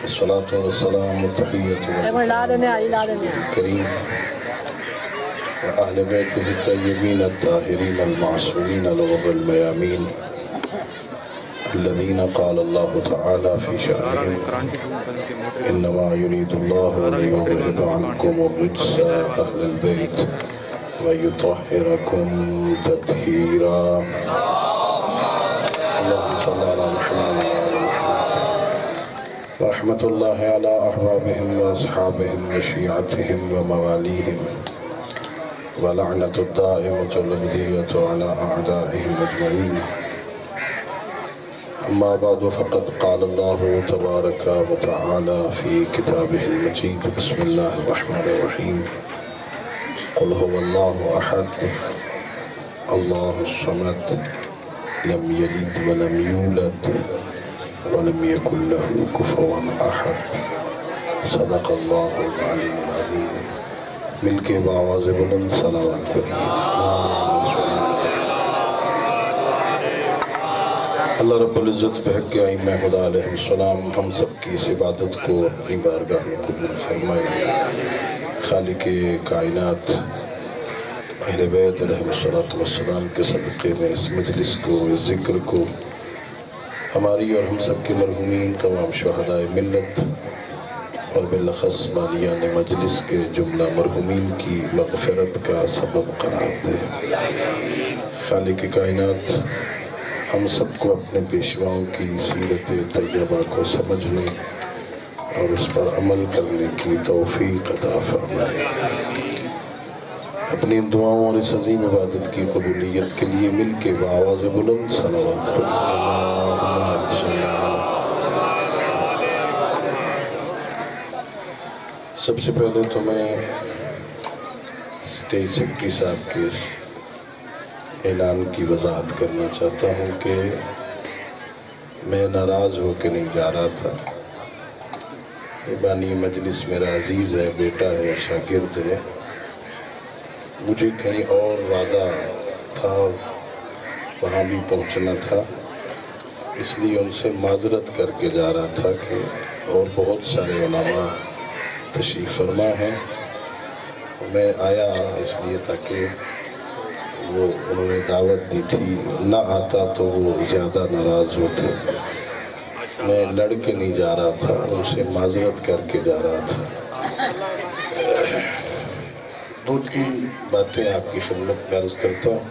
الصلاة والسلام والتحية الكريم وأهل بيته الطيبين الطاهرين المعصومين الغر الميامين الذين قال الله تعالى في شأنهم إنما يريد الله ليذهب عنكم الرجس أهل البيت ويطهركم تطهيرا. اللهم صل على محمد ورحمة الله على أحبابهم وأصحابهم وشيعتهم ومواليهم ولعنة الدائمة الأبدية على أعدائهم أجمعين. أما بعد فقد قال الله تبارك وتعالى في كتابه المجيد بسم الله الرحمن الرحيم قل هو الله أحد الله الصمد لم يلد ولم يولد ولم يكن له كفوا أحد صدق الله العلي العظيم. مل کے بآواز بلند صلوات اللہ رب العزت بحق ائمہ خدا علیہ السلام ہم سب کی اس عبادت کو اپنی بارگاہ میں قبول فرمائے. خالق کائنات اہل بیت علیہ السلام کے صدقے میں اس مجلس کو اس ذکر کو ہماری اور ہم سب کے مرحومین تمام شہداء ملت اور بالاخص بانیان مجلس کے جملہ مرحومین کی مغفرت کا سبب قرار دے. خالق کائنات ہم سب کو اپنے پیشواؤں کی سیرت طیبہ کو سمجھنے اور اس پر عمل کرنے کی توفیق عطا فرمائے. اپنی دعاؤں اور اس عظیم عبادت کی قبولیت کے لیے مل کے بآواز بلند صلوات سب سے پہلے تو میں اسٹیج سیکرٹری صاحب کے اس اعلان کی وضاحت کرنا چاہتا ہوں کہ میں ناراض ہو کے نہیں جا رہا تھا. بانی مجلس میرا عزیز ہے، بیٹا ہے، شاگرد ہے. مجھے کہیں اور وعدہ تھا، وہاں بھی پہنچنا تھا، اس لیے ان سے معذرت کر کے جا رہا تھا کہ اور بہت سارے علماء تشریف فرما ہیں. میں آیا اس لیے تاکہ وہ انہوں نے دعوت دی تھی، نہ آتا تو وہ زیادہ ناراض ہوتے. میں لڑ کے نہیں جا رہا تھا، ان سے معذرت کر کے جا رہا تھا. دو تین باتیں آپ کی خدمت میں عرض کرتا ہوں.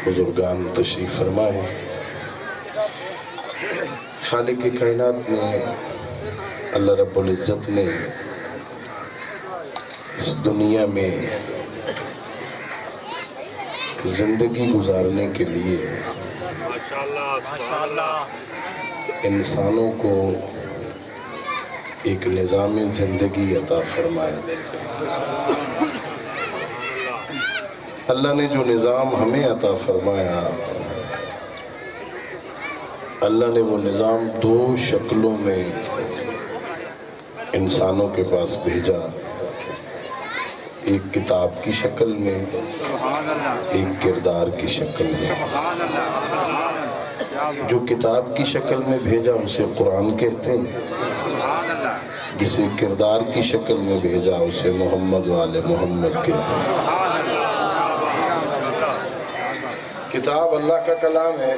بزرگان تشریف فرما ہے. خالق کائنات نے اللہ رب العزت نے اس دنیا میں زندگی گزارنے کے لیے انسانوں کو ایک نظام زندگی عطا فرمایا. اللہ نے جو نظام ہمیں عطا فرمایا، اللہ نے وہ نظام دو شکلوں میں انسانوں کے پاس بھیجا. ایک کتاب کی شکل میں، ایک کردار کی شکل میں. جو کتاب کی شکل میں بھیجا اسے قرآن کہتے ہیں، جسے کردار کی شکل میں بھیجا اسے محمد والے محمد کہتے ہیں. کتاب اللہ کا کلام ہے،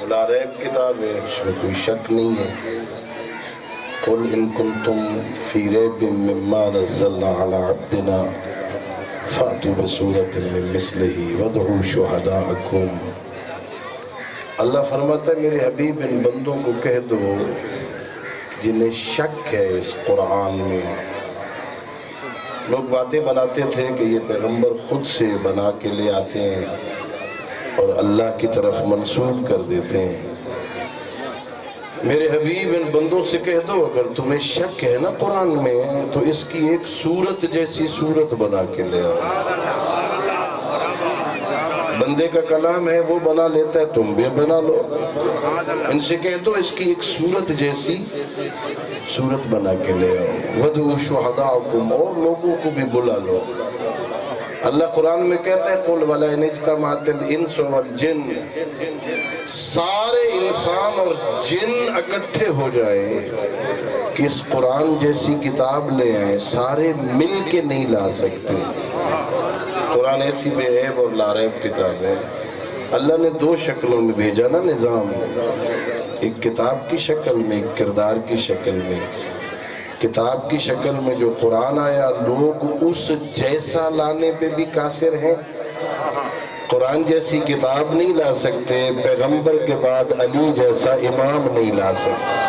لا ریب کتاب ہے، اس میں کوئی شک نہیں ہے. قل ان کنتم فی ریب مما نزلنا علی عبدنا فأتوا بسورۃ من مثلہ وادعوا شہداءکم. اللہ فرماتا ہے میرے حبیب ان بندوں کو کہہ دو جنہیں شک ہے اس قرآن میں. لوگ باتیں بناتے تھے کہ یہ پیغمبر خود سے بنا کے لے آتے ہیں اور اللہ کی طرف منسوب کر دیتے ہیں. میرے حبیب ان بندوں سے کہہ دو اگر تمہیں شک ہے نا قرآن میں تو اس کی ایک صورت جیسی صورت بنا کے لے آؤ. بندے کا کلام ہے، وہ بنا لیتا ہے، تم بھی بنا لو. ان سے کہہ دو اس کی ایک صورت جیسی صورت بنا کے لے آؤ. وَدْعُوا شُهَدَاءَكُمْ، اور لوگوں کو بھی بلا لو. اللہ قرآن میں کہتا ہے قُلْ وَلَئِنِ اجْتَمَعَتِ الْإِنسُ وَالْجِنُّ سارے انسان اور جن اکٹھے ہو جائیں کہ اس قرآن جیسی کتاب لے آئیں، سارے مل کے نہیں لا سکتے۔ قرآن ایسی بے عیب اور لاریب کتاب ہے۔ اللہ نے دو شکلوں میں بھیجا نا نظام، ایک کتاب کی شکل میں، ایک کردار کی شکل میں۔ کتاب کی شکل میں جو قرآن آیا، لوگ اس جیسا لانے پہ بھی قاصر ہیں۔ قرآن جیسی کتاب نہیں لا سکتے، پیغمبر کے بعد علی جیسا امام نہیں لا سکتے۔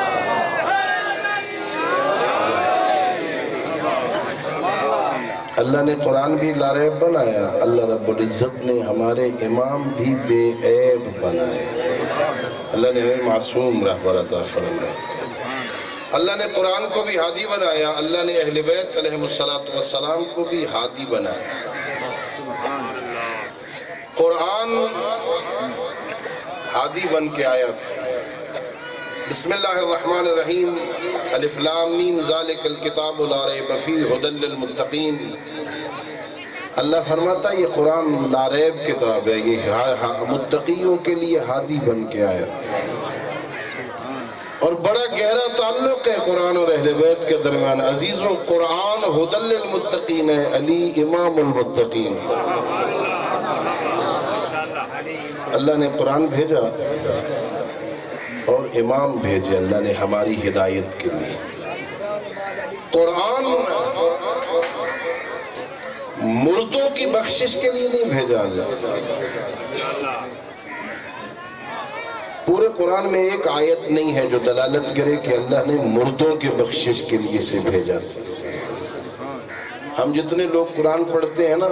اللہ نے قرآن بھی لاریب بنایا، اللہ رب العزت نے ہمارے امام بھی بے عیب بنائے۔ اللہ نے ہمیں معصوم رہبر عطا فرمائے۔ اللہ نے قرآن کو بھی ہادی بنایا، اللہ نے اہل بیت علیہ السلام کو بھی ہادی بنایا۔ قرآن ہادی بن کے آیا تھا۔ بسم اللہ الرحمن الرحیم، الف لام میم ذالک الکتاب لا ریب فیہ ھدی للمتقین۔ اللہ فرماتا ہے یہ قرآن لا ریب کتاب ہے، یہ متقیوں کے لیے ہادی بن کے آیا۔ اور بڑا گہرا تعلق ہے قرآن اور اہل بیت کے درمیان۔ عزیزو، قرآن ھدی للمتقین ہے، علی امام المتقین۔ اللہ نے قرآن بھیجا اور امام بھیجے اللہ نے ہماری ہدایت کے لیے۔ قرآن مردوں کی بخشش کے لیے نہیں بھیجا اللہ۔ پورے قرآن میں ایک آیت نہیں ہے جو دلالت کرے کہ اللہ نے مردوں کی بخشش کے لیے سے بھیجا تھا۔ ہم جتنے لوگ قرآن پڑھتے ہیں نا،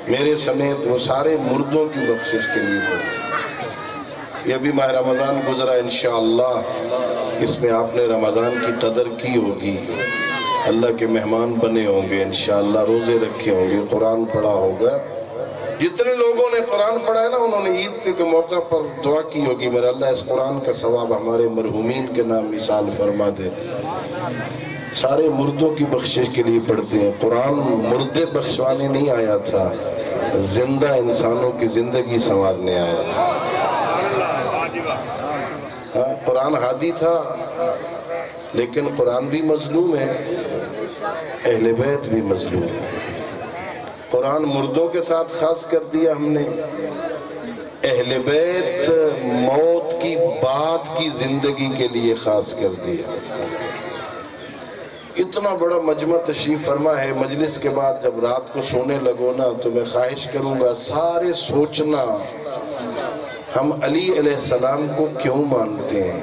میرے سمیت، وہ سارے مردوں کی بخشش کے لیے پڑھتے۔ یہ بھی ماہ رمضان گزرا، انشاءاللہ اس میں آپ نے رمضان کی قدر کی ہوگی، اللہ کے مہمان بنے ہوں گے، انشاءاللہ روزے رکھے ہوں گے، قرآن پڑھا ہوگا۔ جتنے لوگوں نے قرآن پڑھا ہے نا، انہوں نے عید کے موقع پر دعا کی ہوگی، میرا اللہ اس قرآن کا ثواب ہمارے مرحومین کے نام مثال فرما دے۔ سارے مردوں کی بخشش کے لیے پڑھتے ہیں۔ قرآن مردے بخشوانے نہیں آیا تھا، زندہ انسانوں کی زندگی سنوارنے آیا تھا۔ قرآن ہادی تھا، لیکن قرآن بھی مظلوم ہے، اہل بیت بھی مظلوم ہے۔ قرآن مردوں کے ساتھ خاص کر دیا ہم نے، اہل بیت موت کی بعد کی زندگی کے لیے خاص کر دیا۔ اتنا بڑا مجمع تشریف فرما ہے، مجلس کے بعد جب رات کو سونے لگو نا تو میں خواہش کروں گا سارے سوچنا ہم علی علیہ السلام کو کیوں مانتے ہیں۔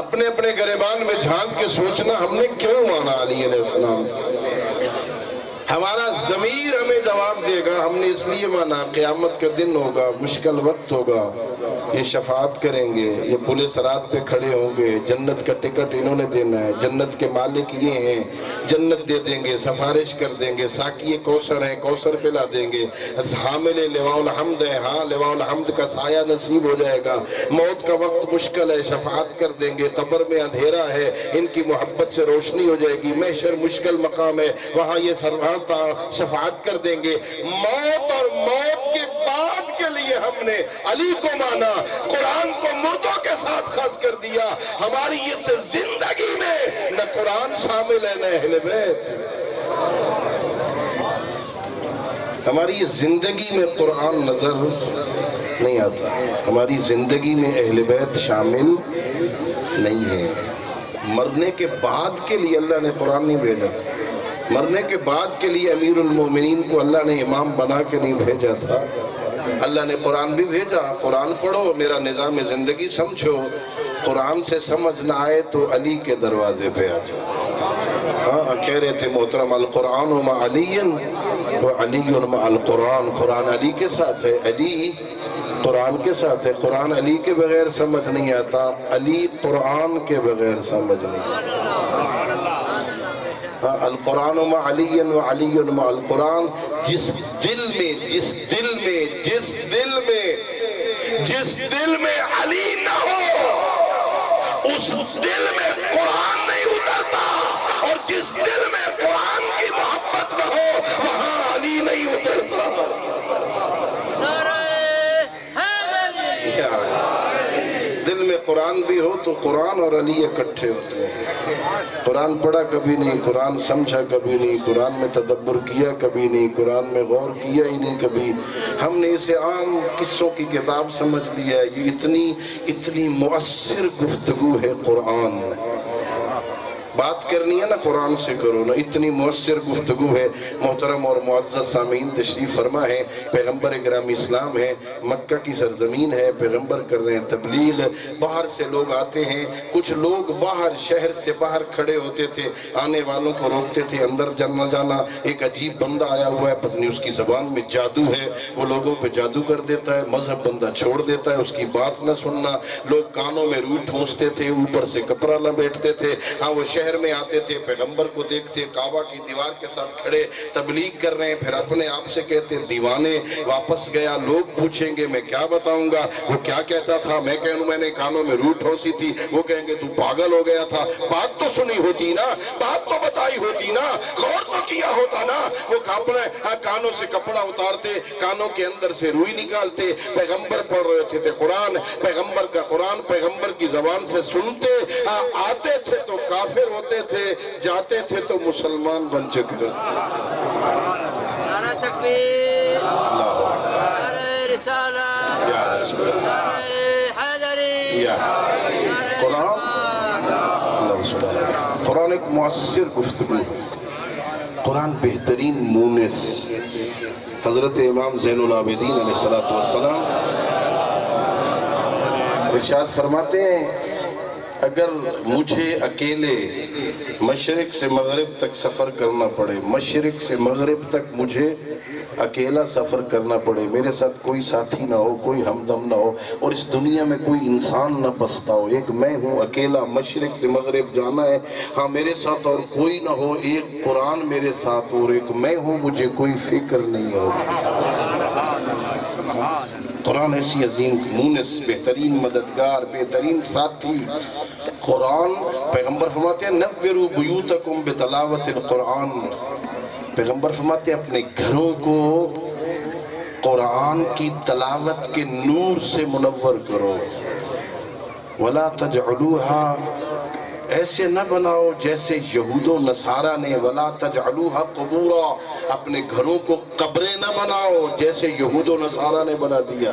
اپنے اپنے گریبان میں جھانک کے سوچنا ہم نے کیوں مانا علی علیہ السلام کو۔ ہمارا ضمیر ہمیں جواب دے گا، ہم نے اس لیے مانا، قیامت کا دن ہوگا، مشکل وقت ہوگا، یہ شفاعت کریں گے، یہ پولیس رات پہ کھڑے ہوں گے، جنت کا ٹکٹ انہوں نے دینا ہے، جنت کے مالک یہ ہیں، جنت دے دیں گے، سفارش کر دیں گے، ساقی کوثر ہیں، کوثر پلا دیں گے، حامل لواء الحمد ہیں، ہاں لواء الحمد کا سایہ نصیب ہو جائے گا، موت کا وقت مشکل ہے، شفاعت کر دیں گے، قبر میں اندھیرا ہے، ان کی محبت سے روشنی ہو جائے گی، محشر مشکل مقام ہے، وہاں یہ سرورتا شفاعت کر دیں گے۔ موت اور موت کے بعد کے لیے ہم نے علی کو مانا، قرآن کو مردوں کے ساتھ خاص کر دیا۔ ہماری اس زندگی میں نہ قرآن شامل ہے نہ اہل بیت، ہماری زندگی میں قرآن نظر نہیں آتا، ہماری زندگی میں اہل بیت شامل نہیں ہے۔ مرنے کے بعد کے لیے اللہ نے قرآن نہیں بھیجا تھا، مرنے کے بعد کے لیے امیر المومنین کو اللہ نے امام بنا کے نہیں بھیجا تھا، اللہ نے قرآن بھی بھیجا۔ قرآن پڑھو، میرا نظام زندگی سمجھو، قرآن سے سمجھ نہ آئے تو علی کے دروازے پہ آ جاؤ۔ ہاں کہہ رہے تھے محترم، القرآن مع علی و علی مع القرآن، قرآن علی کے ساتھ ہے، علی قرآن کے ساتھ ہے۔ قرآن علی کے بغیر سمجھ نہیں آتا، علی قرآن کے بغیر سمجھ نہیں آتا۔ القرآن مع علی و علی مع القرآن، جس دل میں علی نہ ہو اس دل میں قرآن نہیں اترتا، اور جس دل میں قرآن کی محبت نہ ہو وہاں علی نہیں اترتا۔ قرآن بھی ہو تو قرآن اور علی اکٹھے ہوتے ہیں. قرآن پڑھا کبھی نہیں, قرآن سمجھا کبھی نہیں, قرآن میں تدبر کیا کبھی نہیں, قرآن میں غور کیا ہی نہیں کبھی. ہم نے اسے عام قصوں کی کتاب سمجھ لیا ہے. یہ اتنی مؤثر گفتگو ہے قرآن. بات کرنی ہے نا قرآن سے کرو نا, اتنی مؤثر گفتگو ہے. محترم اور معزز سامعین تشریف فرما ہے, پیغمبر اکرام اسلام ہے, مکہ کی سرزمین ہے, پیغمبر کر رہے ہیں تبلیغ. باہر سے لوگ آتے ہیں, کچھ لوگ باہر شہر سے باہر کھڑے ہوتے تھے, آنے والوں کو روکتے تھے اندر جانا. ایک عجیب بندہ آیا ہوا ہے, پتہ نہیں اس کی زبان میں جادو ہے, وہ لوگوں پہ جادو کر دیتا ہے, مذہب بندہ چھوڑ دیتا ہے, اس کی بات نہ سننا. لوگ کانوں میں روئی ٹھونستے تھے, اوپر سے کپڑا نہ بیٹھتے تھے. ہاں وہ شہر میں آتے تھے, پیغمبر کو دیکھتے کعبہ کی دیوار کے ساتھ کھڑے تبلیغ کر رہے ہیں, پھر اپنے آپ سے کہتے دیوانے. واپس گیا, لوگ پوچھیں گے میں کیا بتاؤں گا, وہ کیا کہتا تھا, میں کہوں میں نے کانوں میں روح ٹھونسی تھی, وہ کہیں گے تو پاگل ہو گیا تھا. بات تو سنی ہوتی نا, بات تو بتائی ہوتی نا, غور تو کیا ہوتا نا. وہ کانوں سے کپڑا اتارتے, کانوں کے اندر سے روئی نکالتے, پیغمبر پڑھ رہے تھے قرآن, پیغمبر کا قرآن پیغمبر کی زبان سے سنتے. آتے تھے تو کافر ہوتے تھے, جاتے تھے تو مسلمان بن چکے تھے. نعرہ تکبیر, نعرہ رسالہ, نعرہ حیدری, قرآن ایک مؤثر گفتگو ہے. قرآن بہترین مونس. حضرت امام زین العابدین علیہ السلام ارشاد فرماتے ہیں, اگر مجھے اکیلے مشرق سے مغرب تک سفر کرنا پڑے, مشرق سے مغرب تک مجھے اکیلا سفر کرنا پڑے, میرے ساتھ کوئی ساتھی نہ ہو, کوئی ہمدم نہ ہو, اور اس دنیا میں کوئی انسان نہ بستا ہو, ایک میں ہوں اکیلا, مشرق سے مغرب جانا ہے, ہاں میرے ساتھ اور کوئی نہ ہو, ایک قرآن میرے ساتھ اور ایک میں ہوں, مجھے کوئی فکر نہیں ہو. قرآن ایسی عظیم مونس, بہترین مددگار, بہترین ساتھی. قرآن پیغمبر فرماتے ہیں نوّروا بیوتکم بتلاوت القرآن. پیغمبر فرماتے ہیں اپنے گھروں کو قرآن کی تلاوت کے نور سے منور کرو. وَلَا تَجْعَلُوهَا, ایسے نہ بناؤ جیسے یہود و نصارہ نے, وَلَا تَجْعَلُوهَا قُبُورًا, اپنے گھروں کو قبریں نہ بناؤ جیسے یہود و نصارہ نے بنا دیا.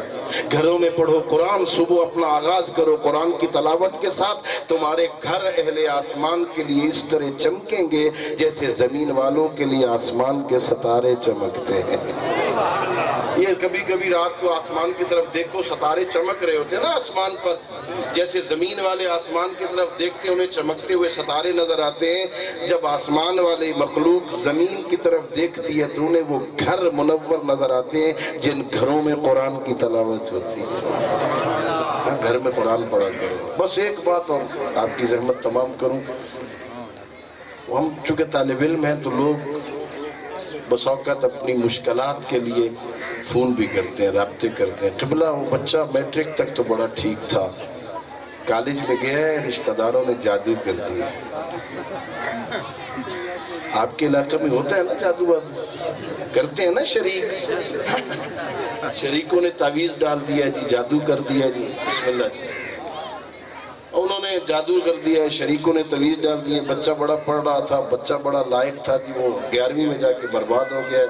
گھروں میں پڑھو قرآن, صبح اپنا آغاز کرو قرآن کی تلاوت کے ساتھ, تمہارے گھر اہل آسمان کے لیے اس طرح چمکیں گے جیسے زمین والوں کے لیے آسمان کے ستارے چمکتے ہیں. یہ کبھی کبھی رات کو آسمان کی طرف دیکھو, ستارے چمک رہے ہوتے ہیں نا آسمان پر, جیسے زمین والے آسمان کی طرف دیکھتے انہیں چمکتے ہوئے ستارے نظر آتے ہیں. جب آسمان والے مخلوق زمین کی طرف دیکھتی ہے تو انہیں وہ گھر منور نظر آتے ہیں جن گھروں میں قرآن کی تلاوت ہوتی ہے. گھر میں قرآن پڑھا کرو. بس ایک بات اور آپ کی زحمت تمام کروں, ہم چونکہ طالب علم ہیں تو لوگ بس اوقات اپنی مشکلات کے لیے فون بھی کرتے ہیں, رابطے کرتے ہیں. قبلہ وہ بچہ میٹرک تک تو بڑا ٹھیک تھا, کالج میں گیا ہے, رشتہ داروں نے جادو کر دیا. آپ کے علاقے میں ہوتا ہے نا جادو وادو, کرتے ہیں نا شریک, شریکوں نے تعویذ ڈال دیا جی, جادو کر دیا جی, بسم اللہ جی, انہوں نے جادو کر دیا, شریکوں نے تعویذ ڈال دیا. بچہ بڑا پڑھ رہا تھا, بچہ بڑا لائق تھا جی, وہ 11ویں میں جا کے برباد ہو گیا,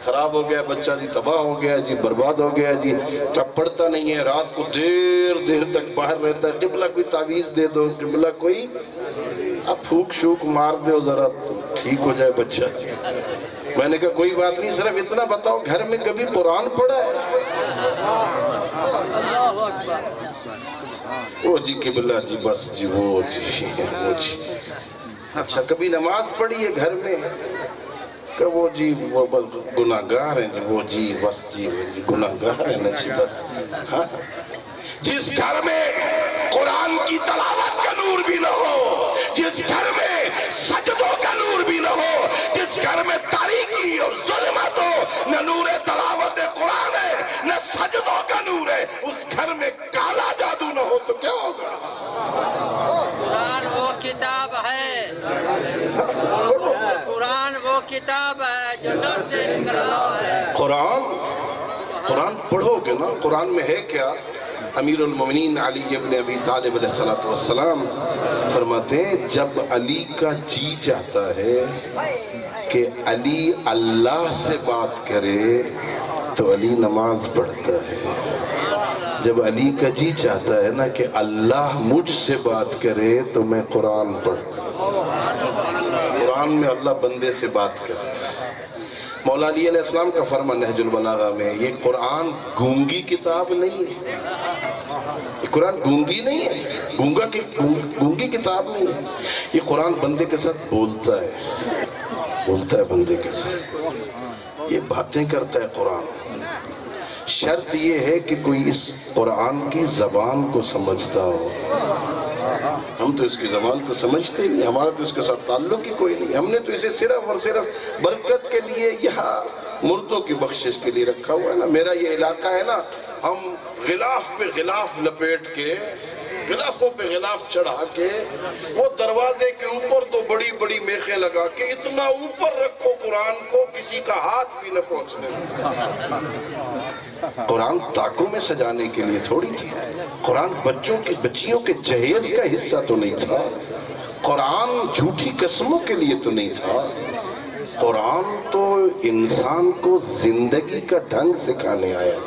خراب ہو گیا بچہ جی, تباہ ہو گیا جی, برباد ہو گیا جی. اب پڑھتا نہیں ہے, رات کو دیر تک باہر رہتا ہے. قبلہ کوئی تعویذ دے دو, قبلہ کوئی اب پھوک شوک مار دو ذرا تو ٹھیک ہو جائے بچہ. میں نے کہا کوئی بات نہیں, صرف اتنا بتاؤ گھر میں کبھی قرآن پڑھا ہے؟ وہ جی قبلہ جی, بس جی, وہ جی. اچھا کبھی نماز پڑھی ہے گھر میں؟ کہ وہ جی وہ گناہگار ہیں جی, وہ جی بس جی گناہگار ہیں نا جی بس. جس گھر میں قرآن کی تلاوت کا نور بھی نہ ہو, جس گھر میں سجدوں کا نور بھی نہ ہو, جس گھر میں تاریکی اور ظلمت ہو, نہ نور تلاوت قرآن ہے نہ سجدوں کا نور ہے, اس گھر میں کالا جادو نہ ہو تو کیا ہوگا؟ قرآن وہ کتاب ہے, قرآن وہ کتاب ہے جو در سے نکلا ہے. قرآن پڑھو گے نا, قرآن میں ہے کیا؟ امیر المومنین علی ابن ابی طالب علیہ السلام فرماتے ہیں جب علی کا جی چاہتا ہے کہ علی اللہ سے بات کرے تو علی نماز پڑھتا ہے، جب علی کا جی چاہتا ہے نا کہ اللہ مجھ سے بات کرے تو میں قرآن پڑھتا ہوں۔ قرآن میں اللہ بندے سے بات کرتا ہے۔ مولا علی علیہ السلام کا فرمان نہج البلاغہ میں، یہ قرآن گونگی کتاب نہیں ہے، یہ قرآن گونگی نہیں ہے، گونگی کتاب نہیں ہے، یہ قرآن بندے کے ساتھ بولتا ہے بندے کے ساتھ، یہ باتیں کرتا ہے قرآن۔ شرط یہ ہے کہ کوئی اس قرآن کی زبان کو سمجھتا ہو۔ ہم تو اس کی زبان کو سمجھتے نہیں، ہمارا تو اس کے ساتھ تعلق ہی کوئی نہیں، ہم نے تو اسے صرف اور صرف برکت کے لیے یہاں مردوں کی بخشش کے لیے رکھا ہوا ہے نا۔ میرا یہ علاقہ ہے نا، ہم غلاف پہ غلاف لپیٹ کے، غلافوں پہ غلاف چڑھا کے، وہ دروازے کے اوپر تو بڑی بڑی میخیں لگا کے اتنا اوپر رکھو قرآن کو کسی کا ہاتھ بھی نہ پہنچنے۔ قرآن تاکوں میں سجانے کے لیے تھوڑی تھی، قرآن بچیوں کے جہیز کا حصہ تو نہیں تھا، قرآن جھوٹی قسموں کے لیے تو نہیں تھا، قرآن تو انسان کو زندگی کا ڈھنگ سکھانے آیا۔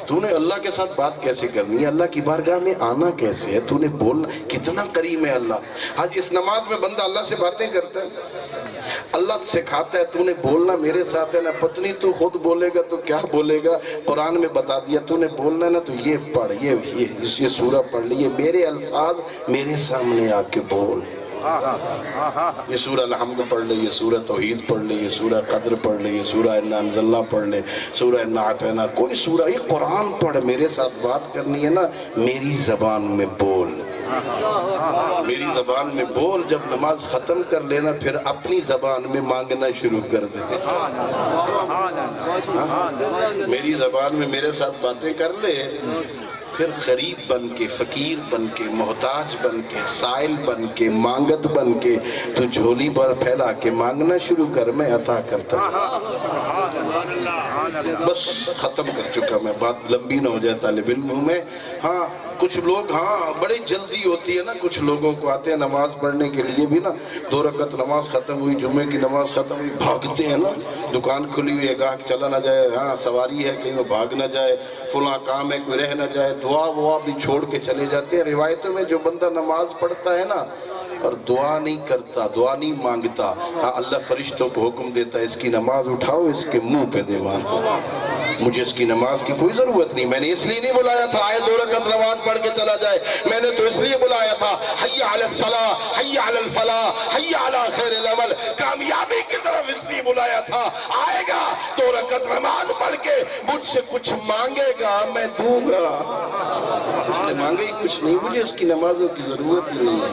تو نے اللہ کے ساتھ بات کیسے کرنی ہے، اللہ کی بارگاہ میں آنا کیسے ہے، تو نے بولنا کتنا کریم ہے اللہ۔ آج اس نماز میں بندہ اللہ سے باتیں کرتا ہے، اللہ سکھاتا ہے، تو نے بولنا میرے ساتھ ہے نا، پتنی تو خود بولے گا تو کیا بولے گا، قرآن میں بتا دیا تو نے بولنا ہے نا تو یہ پڑھ، یہ سورہ پڑھ لی، یہ میرے الفاظ میرے سامنے آ کے بول، یہ سورہ الحمد پڑھ لے، یہ سورہ توحید پڑھ لے، یہ سورہ قدر پڑھ لے، یہ سورہ انا انزلنا پڑھ لے، سورہ انا اعطینا، کوئی سورہ، یہ قرآن پڑھ، میرے ساتھ بات کرنی ہے نا، میری زبان میں بول، میری زبان میں بول۔ جب نماز ختم کر لینا پھر اپنی زبان میں مانگنا شروع کر دے، میری زبان میں میرے ساتھ باتیں کر لے، پھر غریب بن کے، فقیر بن کے، محتاج بن کے، سائل بن کے، مانگت بن کے تو جھولی پر پھیلا کے مانگنا شروع کر، میں عطا کرتا ہوں۔ بس ختم کر چکا میں، بات لمبی نہ ہو جائے طالب علم میں۔ ہاں کچھ لوگ، ہاں بڑی جلدی ہوتی ہے نا کچھ لوگوں کو، آتے ہیں نماز پڑھنے کے لیے بھی نا، 2 رکعت نماز ختم ہوئی، جمعے کی نماز ختم ہوئی، بھاگتے ہیں نا، دکان کھلی ہوئی ہے گاہک چلا نہ جائے، ہاں سواری ہے کہیں وہ بھاگ نہ جائے، فلاں کام ہے کوئی رہ نہ جائے، دعا بھی چھوڑ کے چلے جاتے ہیں۔ روایتوں میں جو بندہ نماز پڑھتا ہے نا اور دعا نہیں کرتا، دعا نہیں مانگتا، ہاں اللہ فرشتوں کو حکم دیتا ہے اس کی نماز اٹھاؤ، اس کے منہ پہ دے مانگو، مجھے اس کی نماز کی کوئی ضرورت نہیں، میں نے اس لیے نہیں بلایا تھا آئے 2 رکعت نماز پڑھ کے چلا جائے، میں نے تو اس لیے بلایا تھا حی علی الصلاۃ، حی علی الفلاح، حی علی خیر العمل، کامیابی کی طرف اس لیے بلایا تھا، آئے گا 2 رکعت نماز پڑھ کے مجھ سے کچھ مانگے گا میں دوں گا، اس نے مانگے ہی کچھ نہیں، مجھے اس کی نمازوں کی ضرورت ہی نہیں ہے۔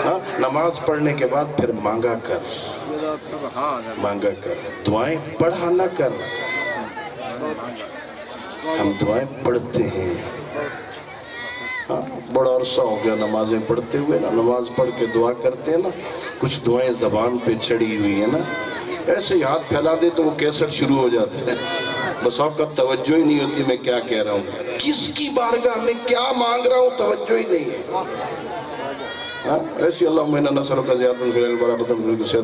ہاں نماز پڑھنے کے بعد پھر مانگا کر، دعائیں پڑھا نہ کر۔ ہم دعائیں پڑھتے ہیں، ہاں بڑا عرصہ ہو گیا نمازیں پڑھتے ہوئے نا، نماز پڑھ کے دعا کرتے ہیں نا، کچھ دعائیں زبان پہ چڑھی ہوئی ہیں نا، ایسے ہاتھ پھیلا دے تو وہ کیسٹ شروع ہو جاتے ہیں، بس آپ کا توجہ ہی نہیں ہوتی میں کیا کہہ رہا ہوں، کس کی بارگاہ میں کیا مانگ رہا ہوں توجہ ہی نہیں ہے۔ ایسی اللہم انا نسألک زیادۃ فی العلم وبرکۃ فی الرزق وسعة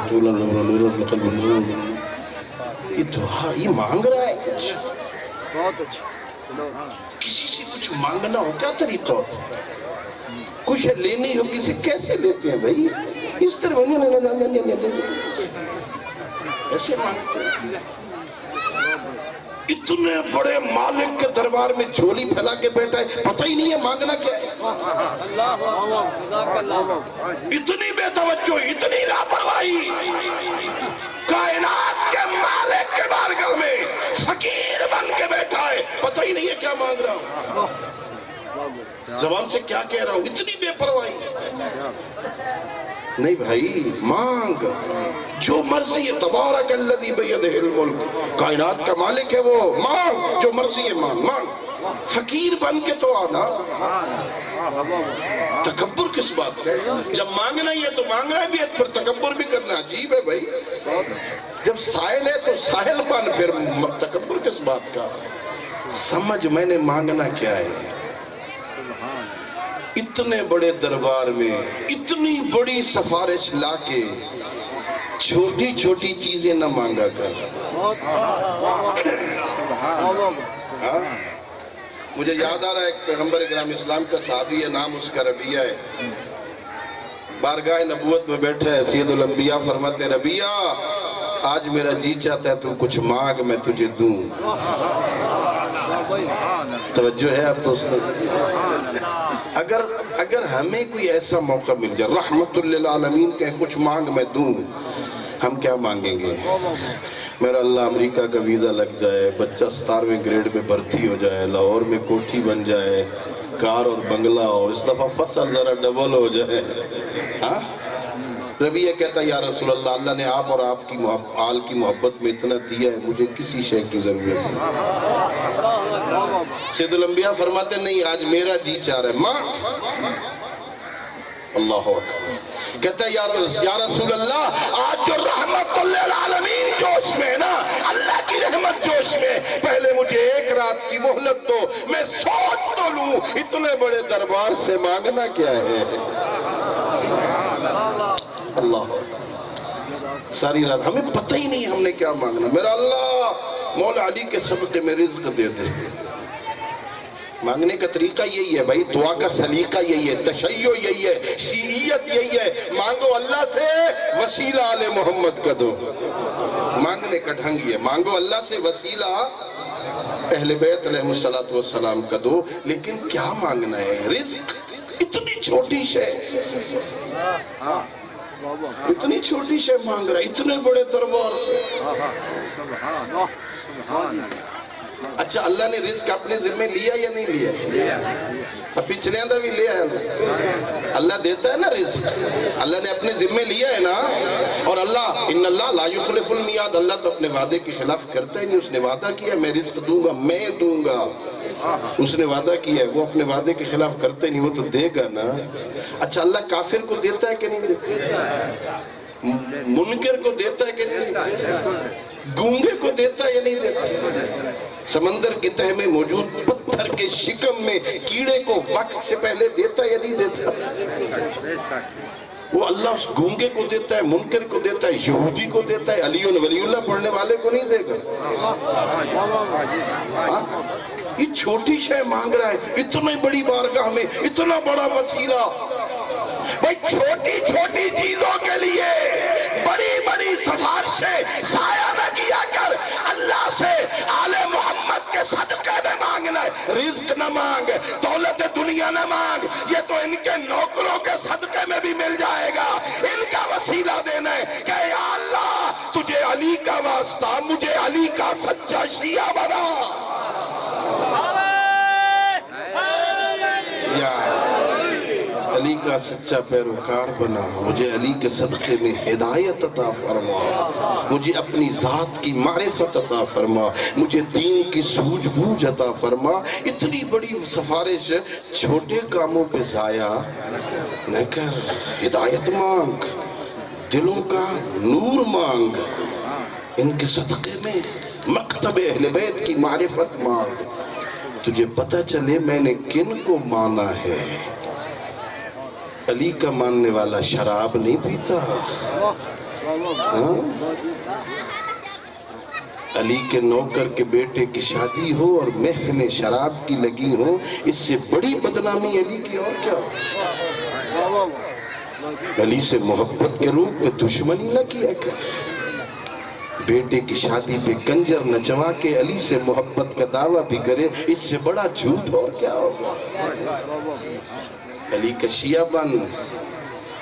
طولا ونورا فی القلب، یہ دعا، یہ مانگ رہا ہے کچھ، بہت اچھا، کسی سے کچھ مانگنا ہو کیا طریقہ ہوتا ہے، کچھ لینی ہو کسی کیسے لیتے ہیں بھائی، اس طرح ایسے مانگتے ہیں۔ اتنے بڑے مالک کے دربار میں جھولی پھیلا کے بیٹھا ہے، پتہ ہی نہیں ہے مانگنا کیا ہے، اتنی بے توجہ، اتنی لاپرواہی، کائنات کے مالک کے بارگاہ میں فقیر بن کے بیٹھا ہے، پتہ ہی نہیں ہے کیا مانگ رہا ہوں، زبان سے کیا کہہ رہا ہوں، اتنی بے پرواہی۔ نہیں بھائی مانگ، جو مرضی ہے، تبارک الذی بیدہ الملک، کائنات کا مالک ہے وہ، مانگ جو مرضی ہے، مانگ، فقیر بن کے تو آنا، تکبر کس بات کا ہے، جب مانگنا ہی ہے تو مانگنا بھی ہے، پھر تکبر بھی کرنا عجیب ہے بھائی، جب سائل ہے تو سائل بن، پھر تکبر کس بات کا، سمجھ میں نے مانگنا کیا ہے. اتنے بڑے دربار میں اتنی بڑی سفارش لا کے چھوٹی چھوٹی چیزیں نہ مانگا کر. مجھے یاد آ رہا ہے ایک پیغمبر اکرام اسلام کا صحابی ہے, نام اس کا ربیہ ہے. بارگاہ نبوت میں بیٹھا ہے, سید الانبیاء فرماتے ہیں ربیہ آج میرا جی چاہتا ہے تو کچھ مانگ میں تجھے دوں. توجہ ہے اب دوستو. اگر ہمیں کوئی ایسا موقع مل جائے رحمت للعالمین کہ کچھ مانگ میں دوں, ہم کیا مانگیں گے؟ میرا اللہ امریکہ کا ویزا لگ جائے, بچہ 17ویں گریڈ میں بھرتی ہو جائے, لاہور میں کوٹھی بن جائے, کار اور بنگلہ ہو, اس دفعہ فصل ذرا ڈبل ہو جائے. ہاں ربیہ کہتا ہے یا رسول اللہ, اللہ نے آپ اور آپ کی آل کی محبت میں اتنا دیا ہے, مجھے کسی شے کی ضرورت نہیں. سید الانبیاء فرماتے ہیں نہیں آج میرا جی چاہ رہا ہے ماں. اللہ اکبر. کہتا ہے یا رسول اللہ آج جو رحمت للعالمین جوش میں نا, اللہ کی رحمت جوش میں, پہلے مجھے ایک رات کی مہلت دو, میں سوچ تو لوں اتنے بڑے دربار سے مانگنا کیا ہے. اللہ ساری رات ہمیں پتہ ہی نہیں ہم نے کیا مانگنا. میرا اللہ مولا علی کے صدقے میں رزق دے دے. مانگنے کا طریقہ یہی ہے بھائی, دعا کا سلیقہ یہی ہے, تشیع یہی ہے, شیعیت یہی ہے. مانگو اللہ سے وسیلہ آل محمد کا دو. مانگنے کا ڈھنگ یہ, مانگو اللہ سے وسیلہ اہل بیت علیہ السلام کا دو. لیکن کیا مانگنا ہے؟ رزق. اتنی چھوٹی شے, اتنی چھوٹی شے مانگ رہا ہے اتنے بڑے دربار سے. اچھا اللہ نے رزق اپنے ذمہ لیا یا نہیں لیا؟ اب پچھلے اندر بھی لیا ہے. اللہ دیتا ہے نا رزق, اللہ نے اپنے ذمہ لیا ہے نا. اور اللہ ان اللہ لا یخلف المیعاد, اللہ تو اپنے وعدے کے خلاف کرتا ہی نہیں. اس نے وعدہ کیا میں رزق دوں گا, میں دوں گا. اس نے وعدہ کیا ہے, وہ اپنے وعدے کے خلاف کرتے نہیں, وہ تو دے گا نا. اچھا اللہ کافر کو دیتا ہے کہ نہیں دیتا؟ منکر کو دیتا ہے کہ نہیں دیتا؟ گونگے کو دیتا ہے یا نہیں دیتا؟ سمندر کی تہہ میں موجود پتھر کے شکم میں کیڑے کو وقت سے پہلے دیتا ہے یا نہیں دیتا؟ وہ اللہ اس گونگے کو دیتا ہے, منکر کو دیتا ہے, یہودی کو دیتا ہے, علی ولی اللہ پڑھنے والے کو نہیں دے گا. یہ چھوٹی شے مانگ رہا ہے, اتنی بڑی بارگاہ میں اتنا بڑا وسیلہ. بھائی چھوٹی چھوٹی چیزوں کے لیے بڑی بڑی سفارشیں ضائع نہ کیا کر. اللہ سے آل محمد کے صدقے میں مانگنا ہے. رزق نہ مانگ, دولت دنیا نہ مانگ, یہ تو ان کے نوکروں کے صدقے میں بھی مل جائے گا. ان کا وسیلہ دینا ہے کہ یا اللہ تجھے علی کا واسطہ, مجھے علی کا سچا شیعہ بنا. یا علی کا سچا پیروکار بنا, مجھے علی کے صدقے میں ہدایت عطا فرما, مجھے اپنی ذات کی معرفت عطا فرما, مجھے دین کی سوجھ بوجھ عطا فرما. اتنی بڑی سفارش چھوٹے کاموں پہ ضائع نہ کر. ہدایت مانگ, دلوں کا نور مانگ, ان کے صدقے میں مکتب اہل بیت کی معرفت مانگ. تجھے پتہ چلے میں نے کن کو مانا ہے. علی کا ماننے والا شراب نہیں پیتا. علی کے نوکر کے بیٹے کی شادی ہو اور محفل شراب کی لگی ہو, اس سے بڑی بدنامی علی کی اور کیا ہو. علی سے محبت کے روپ میں دشمنی نہ کیا کر. بیٹے کی شادی پہ کنجر نچوا کے علی سے محبت کا دعویٰ بھی کرے, اس سے بڑا جھوٹ اور کیا ہوگا. علی کا شیعہ بن,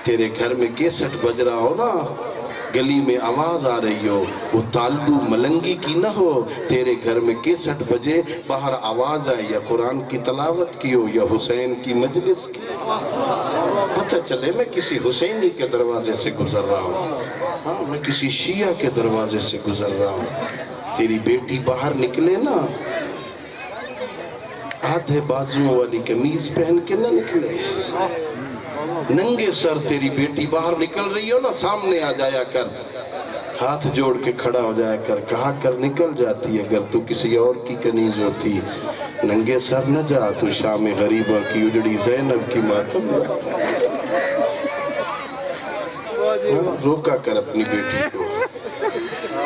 تیرے گھر میں کیسٹ بج رہا ہو نا, گلی میں آواز آ رہی ہو, وہ تالو ملنگی کی نہ ہو, تیرے گھر میں کیسٹ بجے, باہر آواز آئے یا قرآن کی تلاوت کی ہو یا حسین کی مجلس کی, پتہ چلے میں کسی حسینی کے دروازے سے گزر رہا ہوں, ہاں میں کسی شیعہ کے دروازے سے گزر رہا ہوں. تیری بیٹی باہر نکلے نا, آدھے بازوں والی قمیض پہن کے نہ نکلے, ننگے سر تیری بیٹی باہر نکل رہی ہو نا, سامنے آ جایا کر. ہاتھ جوڑ کے کھڑا ہو جایا کر، کہا کر نکل جاتی اگر تو کسی اور کی کنیز ہوتی، ننگے سر نہ جا تو شام غریبہ کی اجڑی زینب کی ماتم جا۔ روکا کر اپنی بیٹی کو،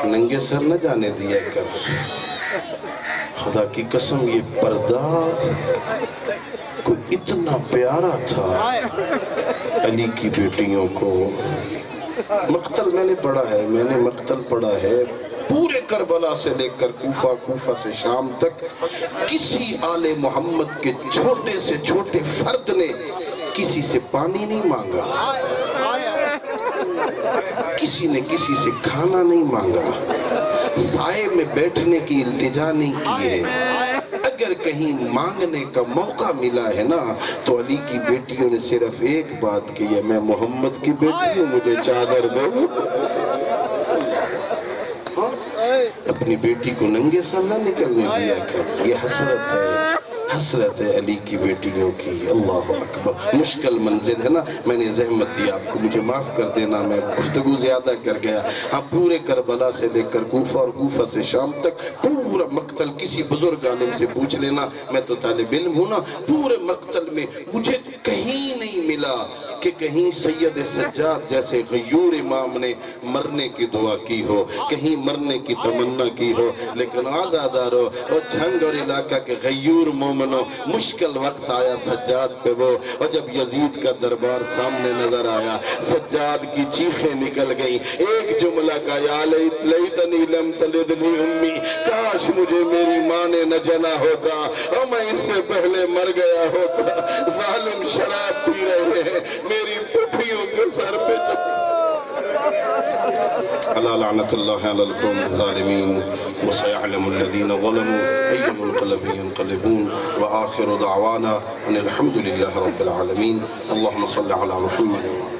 ننگے سر نہ جانے دیا کر۔ خدا کی قسم یہ پردہ کو اتنا پیارا تھا علی کی بیٹیوں کو۔ مقتل میں نے پڑھا ہے، میں نے مقتل پڑھا ہے، پورے کربلا سے لے کر کوفہ، کوفہ سے شام تک کسی آل محمد کے چھوٹے سے چھوٹے فرد نے کسی سے پانی نہیں مانگا، کسی نے کسی سے کھانا نہیں مانگا، سائے میں بیٹھنے کی التجا نہیں کی ہے۔ اگر کہیں مانگنے کا موقع ملا ہے نا تو علی کی بیٹیوں نے صرف ایک بات کی ہے، میں محمد کی بیٹی ہوں، مجھے چادر دو۔ اپنی بیٹی کو ننگے سر نہ نکلنے دیا کر، یہ حسرت ہے، حسرت ہے علی کی بیٹیوں کی۔ اللہ اکبر، مشکل منزل ہے نا، میں نے زحمت دی آپ کو، مجھے معاف کر دینا، میں گفتگو زیادہ کر گیا۔ ہاں پورے کربلا سے لے کر کوفہ اور کوفہ سے شام تک پورا مقتل کسی بزرگ عالم سے پوچھ لینا، میں تو طالب علم ہوں نا، پورے مقتل میں مجھے کہیں نہیں ملا کہ کہیں سید سجاد جیسے غیور امام نے مرنے کی دعا کی ہو، کہیں مرنے کی تمنا کی ہو، لیکن آزادارو اور جھنگ اور علاقہ کے غیور مومنوں، مشکل وقت آیا سجاد پہ وہ، اور جب یزید کا دربار سامنے نظر آیا، سجاد کی چیخیں نکل گئیں، ایک جملہ کا یا لیتنی لم تلدنی امی، کاش مجھے میری ماں نے نہ جنا ہوتا اور میں اس سے پہلے مر گیا ہوتا۔ ظالم شراب پی رہے ہیں، میری پٹھیوں کے سر پہ الا لعنت اللہ علی القوم الظالمین وسيعلم الذين ظلموا أي منقلب ينقلبون وآخر دعوانا أن الحمد لله رب العالمين اللهم صل على محمد